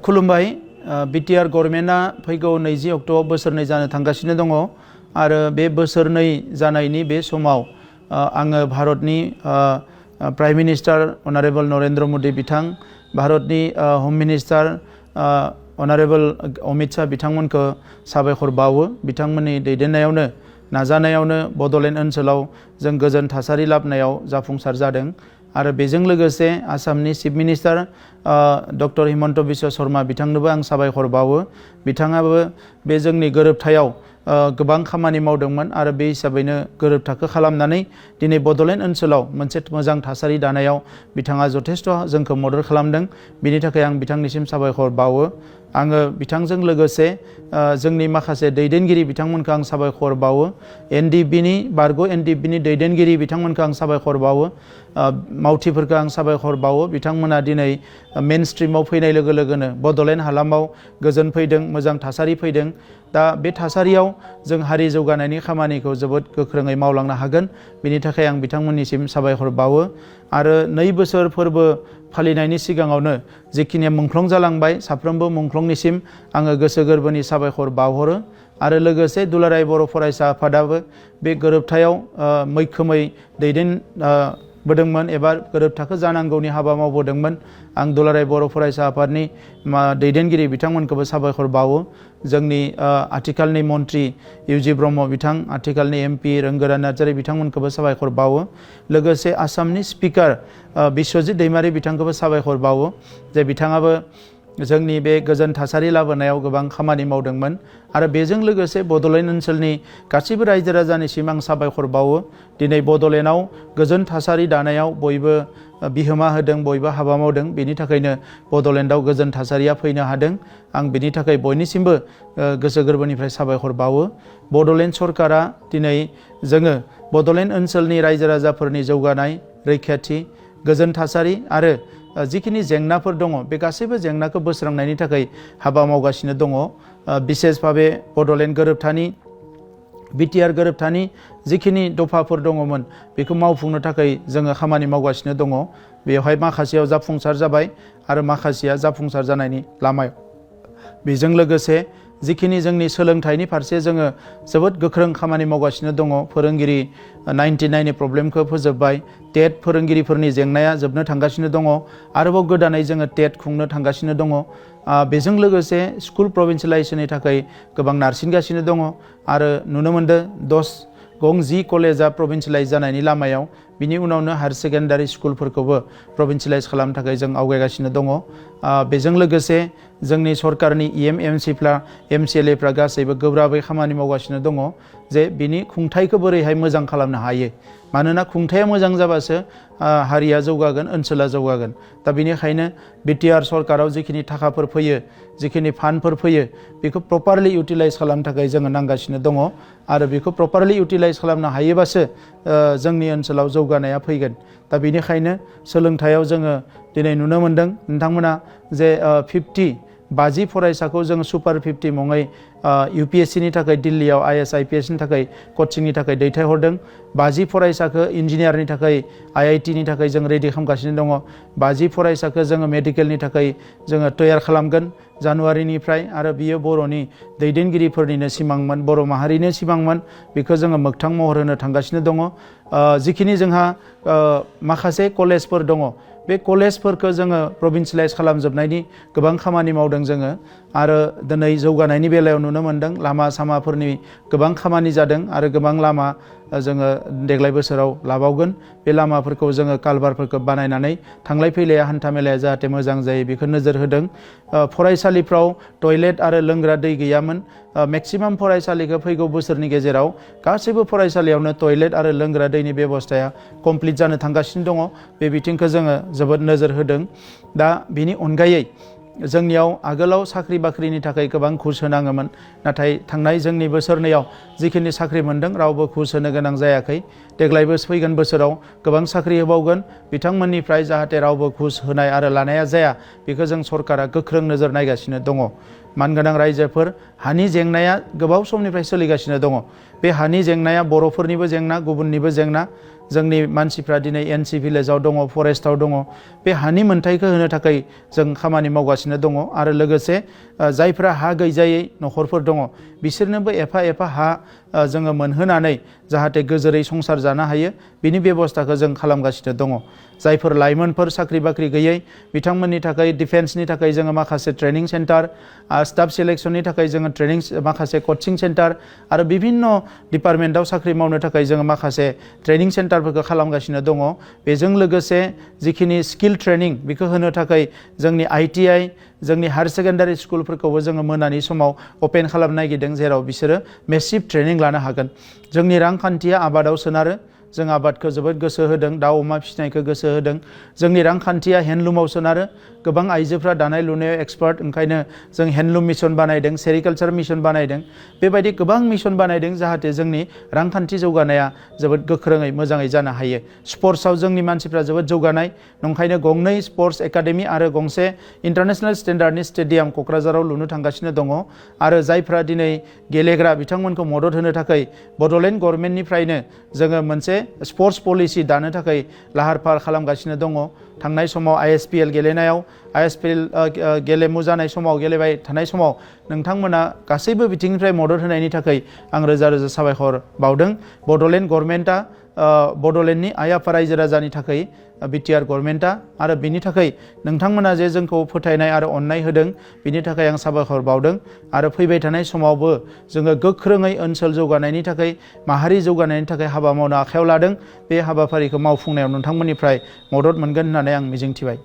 खुलुमबाय बिटिआर गभर्नमेन्टआ फैगौ 20 अक्ट'आव बोसोरनै जानो थांगासिनो दङ आरो बे बोसोरनै जानायनि बे समाव आङो भारतनि प्राइम मिनिस्टार अनारेबल नरेन्द्र मोदी बिथां भारतनि हम मिनिस्टार अनारेबल अमित शाह बिथांमोनखौ साबायखर बावो बिथांमोननि दैदेननायावनो नाजानायावनो बड'लेण्ड ओनसोलाव जों गोजोन थासारि लाबोनायाव जाफुंसार जादों आरो बेजों लोगोसे आसामनि chief minister doctor Himanta Biswa Sarma बिथांनोबो आं साबायखर बावो बिथाङाबो बे जोंनि गोरोबथायाव गोबां खामानि मावदोंमोन आरो बे हिसाबैनो गोरोबथाखौ खालामनानै दिनै बड'लेण्ड ओनसोलाव मोनसे मोजां थासारि दानायाव बिथाङा जथेस्थ' जोंखौ मदद खालामदों बिनि थाखाय आं बिथांनिसिम साबायखर बावो आङो बिथांजों लोगोसे जोंनि माखासे दैदेनगिरि बिथांमोनखौ आं साबायखर बावो एनडिबिनि बारग' एनडिबिनि दैदेनगिरि बिथांमोनखौ आं साबायखर बावो मावथिफोरखौ आं साबायखर बावो बिथांमोना दिनै मेन स्ट्रिमाव फैनाय लोगो लोगोनो बड'लेण्ड हालामाव गोजोन फैदों मोजां थासारि फैदों दा बे थासारियाव जों हारि जौगानायनि खामानिखौ जोबोद गोख्रोङै मावलांनो हागोन बिनि थाखाय आं बिथांमोननिसिम साबायखर बावो आरो 2 बोसोर फोरबो फालिनायनि सिगाङावनो जिखिनि मुंख्लं जालांबाय साफ्रोमबो मुंख्लंनिसिम आङो गोसो गोरबोनि साबायखर बावहरो आरो लोगोसे दुलाराय बर' फरायसा आफादाबो बे गोरोबथायाव मैखोमै बोदोंमोन एबा गोरोबथाखौ जानांगौनि हाबा मावबोदोंमोन आं दुलाराय बर' फरायसा आफादनि दैदेनगिरि बिथांमोनखौबो साबायखर बावो जोंनि आथिखालनि मन्त्रि इउजि ब्रह्म बिथां आथिखालनि एमपि रोंगोरा नार्जारी बिथांमोनखौबो साबायखर बावो लोगोसे आसामनि स्पिकार बिश्वजित दैमारी बिथांखौबो साबायखर बावो जे बिथाङाबो जोंनि बे गोजोन थासारि लाबोनायाव गोबां खामानि मावदोंमोन आरो बेजों लोगोसे बड'लेण्ड ओनसोलनि गासैबो रायजो राजानिसिम आं साबायखर बावो दिनै बड'लेण्डआव गोजोन थासारि दानायाव बयबो बिहोमा होदों बयबो हाबा मावदों बेनि थाखायनो बड'लेण्डआव गोजोन थासारिया फैनो हादों आं बिनि थाखाय बयनिसिमबो गोसो गोरबोनिफ्राय साबायखर बावो बड'लेण्ड सरकारा दिनै जोङो बड'लेण्ड ओनसोलनि रायजो राजाफोरनि जौगानाय रैखाथि गोजोन थासारि आरो जिखिनि जेंनाफोर दङ बे गासैबो जेंनाखौ बोस्रांनायनि थाखाय हाबा मावगासिनो दङ बिसेस भाबे बड'लेण्ड गोरोबथानि बिटिआर गोरोबथानि जिखिनि दफाफोर दङमोन बेखौ मावफुंनो थाखाय जोङो खामानि मावगासिनो दङ बेवहाय माखासेयाव जाफुंसार जाबाय आरो माखासेया जाफुंसार जानायनि लामायाव बेजों लोगोसे जिखिनि जोंनि सोलोंथाइनि फारसे जोङो जोबोद गोख्रों खामानि मावगासिनो दङ फोरोंगिरि 99नि प्रब्लेमखौ फोजोबबाय टेट फोरोंगिरिफोरनि जेंनाया जोबनो थांगासिनो दङ आरोबाव गोदानै जोङो टेट खुंनो थांगासिनो दङ बेजों लोगोसे स्कुल प्रभिन्सियेलाइजेसननि थाखाय गोबां नारसिनगासिनो दङ आरो नुनो मोनदों 10 कलेजा प्रभिन्सियेलाइज जानायनि लामायाव बिनि उनावनो हायर सेकेन्डारि स्कुलफोरखौबो प्रभिन्सियेलाइज खालामनो थाखाय जों आवगायगासिनो दङ बेजों लोगोसे जोंनि सरकारनि एमसिएलएफ्रा गासैबो गोब्राबै खामानि मावगासिनो दङ जे बिनि खुंथायखौ बोरैहाय मोजां खालामनो हायो मानोना खुंथाया मोजां जाबासो हारिया जौगागोन ओनसोला जौगागोन दा बेनिखायनो बिटिआर सरकाराव जिखिनि थाखाफोर फैयो जिखिनि फान्डफोर फैयो बेखौ प्रपारलि इउटिलाइज खालामनो थाखाय जोङो नांगासिनो दङ आरो बेखौ प्रपारलि इउटिलाइज खालामनो हायोबासो जोंनि ओनसोलाव जौगानाया फैगोन दा बेनिखायनो सोलोंथायाव जोङो दिनै नुनो मोनदों नोंथांमोना जे 50 फरायसाखौ जों सुपार 50 मुङै यूपीएससीनि थाखाय दिल्लीयाव आईएएस आईपीएसनि थाखाय कचिंनि थाखाय दैथायहरदों 50 फरायसाखौ इन्जिनियारनि थाखाय आईआईटीनि थाखाय जों रेडि खालामगासिनो दङ 50 फरायसाखौ जोङो मेडिकेलनि थाखाय जोङो तैयार खालामगोन जानुवारिनिफ्राय आरो बियो बर'नि दैदेनगिरिफोरनिनो सिमांमोन बर' माहारिनो सिमांमोन बेखौ जोङो मोगथां महर होनो थांगासिनो दङ जिखिनि जोंहा माखासे कलेजफोर दङ बे कलेजफोरखौ जोङो प्रभिन्सियेलाइज खालामजोबनायनि गोबां खामानि मावदों जोङो आरो दिनै जौगानायनि बेलायाव नुनो मोनदों लामा सामाफोरनि गोबां खामानि जादों आरो गोबां लामा जोङो देग्लाय बोसोराव लाबावगोन बे लामाफोरखौ जोङो कालभारफोरखौ बानायनानै थांलाय फैलाया हान्था मेलाया जाहाथे मोजां जायो बेखौ नोजोर होदों फरायसालिफ्राव टयलेट आरो लोंग्रा दै गैयामोन मेक्सिमाम फरायसालिखौ फैगौ बोसोरनि गेजेराव गासैबो फरायसालियावनो टयलेट आरो लोंग्रा दैनि बेबस्थाया कमप्लिट जानो थांगासिनो दङ बे बिथिंखौ जोङो जोबोद नोजोर होदों दा बिनि अनगायै जोंनियाव आगोलाव साख्रि बाख्रिनि थाखाय गोबां घुस होनाङोमोन नाथाय थांनाय जोंनि बोसोरनैयाव जिखिनि साख्रि मोनदों रावबो घुस होनो गोनां जायाखै देग्लायबो फैगोन बोसोराव गोबां साख्रि होबावगोन बिथांमोननिफ्राय जाहाथे रावबो घुस होनाय आरो लानाया जाया बेखौ जों सरकारा गोख्रों नोजोर नायगासिनो दङ मानगोनां रायजोफोर हानि जेंनाया गोबाव समनिफ्राय सोलिगासिनो दङ बे हानि जेंनाया बर'फोरनिबो जेंना गुबुननिबो जेंना जोंनि मानसिफ्रा दिनै एनसि भिलेजाव दङ फरेस्टआव दङ बे हानि मोनथायखौ होनो थाखाय जों खामानि मावगासिनो दङ आरो लोगोसे जायफ्रा हा गैजायै न'खरफोर दङ बिसोरनोबो एफा एफा हा जोङो मोनहोनानै जाहाथे गोजोरै संसार जानो हायो बिनि बेबस्थाखौ जों खालामगासिनो दङ जायफोर लाइमोनफोर साख्रि बाख्रि गैयै बिथांमोननि थाखाय डिफेन्सनि थाखाय जोङो माखासे ट्रेनिं सेन्टार स्टाफ सिलेक्शननि थाखाय जोङो ट्रेनिं माखासे कचिं सेन्टार आरो बिभिन्न डिपार्टमेन्टआव साख्रि मावनो थाखाय जोङो माखासे ट्रेनिं सेन्टारफोरखौ खालामगासिनो दङ बेजों लोगोसे जिखिनि स्किल ट्रेनिं बेखौ होनो थाखाय जोंनि ITI जोंनि हायर सेकेन्डारि स्कुलफोरखौबो जोङो मोनानि समाव अपेन खालामनो नागिरदों जेराव बिसोरो मेसिभ ट्रेनिं लानो हागोन जोंनि रांखान्थिया आबादाव सोनारो जों आबादखौ जोबोद गोसो होदों दाउ अमा फिसिनायखौ गोसो होदों जोंनि रांखान्थिया हेन्डलुमाव सोनारो गोबां आइजोफ्रा दानाय लुनायाव एक्सपार्ट ओंखायनो जों हेन्डलुम मिशन बानायदों सेरिकालचार मिशन बानायदों बेबायदि गोबां मिशन बानायदों जाहाथे जोंनि रांखान्थि जौगानाया जोबोद गोख्रोङै मोजाङै जानो हायो स्पर्ट्सआव जोंनि मानसिफ्रा जोबोद जौगानाय नंखायनो गंनै स्पर्ट्स एकाडेमि आरो गंसे इन्टारनेशनेल स्टेन्डार्डनि स्टेडियाम क'क्राझाराव लुनो थांगासिनो दङ आरो जायफ्रा दिनै गेलेग्रा बिथांमोनखौ मदद होनो थाखाय बड'लेण्ड गभर्नमेन्टनिफ्रायनो जोङो मोनसे स्पर्ट्स पलिसि दानो थाखाय लाहार फाहार खालामगासिनो दङ थांनाय समाव ISPL गेलेनायाव ISPL गेलेमु जानाय समाव गेलेबाय थानाय समाव नोंथांमोना गासैबो बिथिंनिफ्राय मदद होनायनि थाखाय आं रोजा रोजा साबायखर बावदों बड'लेण्ड गभर्नमेन्टआ बड'लेण्डनि आइ आफा रायजो राजानि थाखाय BTR गभर्नमेन्टआ आरो बिनि थाखाय नोंथांमोना जे जोंखौ फोथायनाय आरो अननाय होदों बिनि थाखाय आं साबायखर बावदों आरो फैबाय थानाय समावबो जोङो गोख्रोङै ओनसोल जौगानायनि थाखाय माहारि जौगानायनि थाखाय हाबा मावनो आखायाव लादों बे हाबाफारिखौ मावफुंनायाव नोंथांमोननिफ्राय मदद मोनगोन होननानै आं मिजिंथिबाय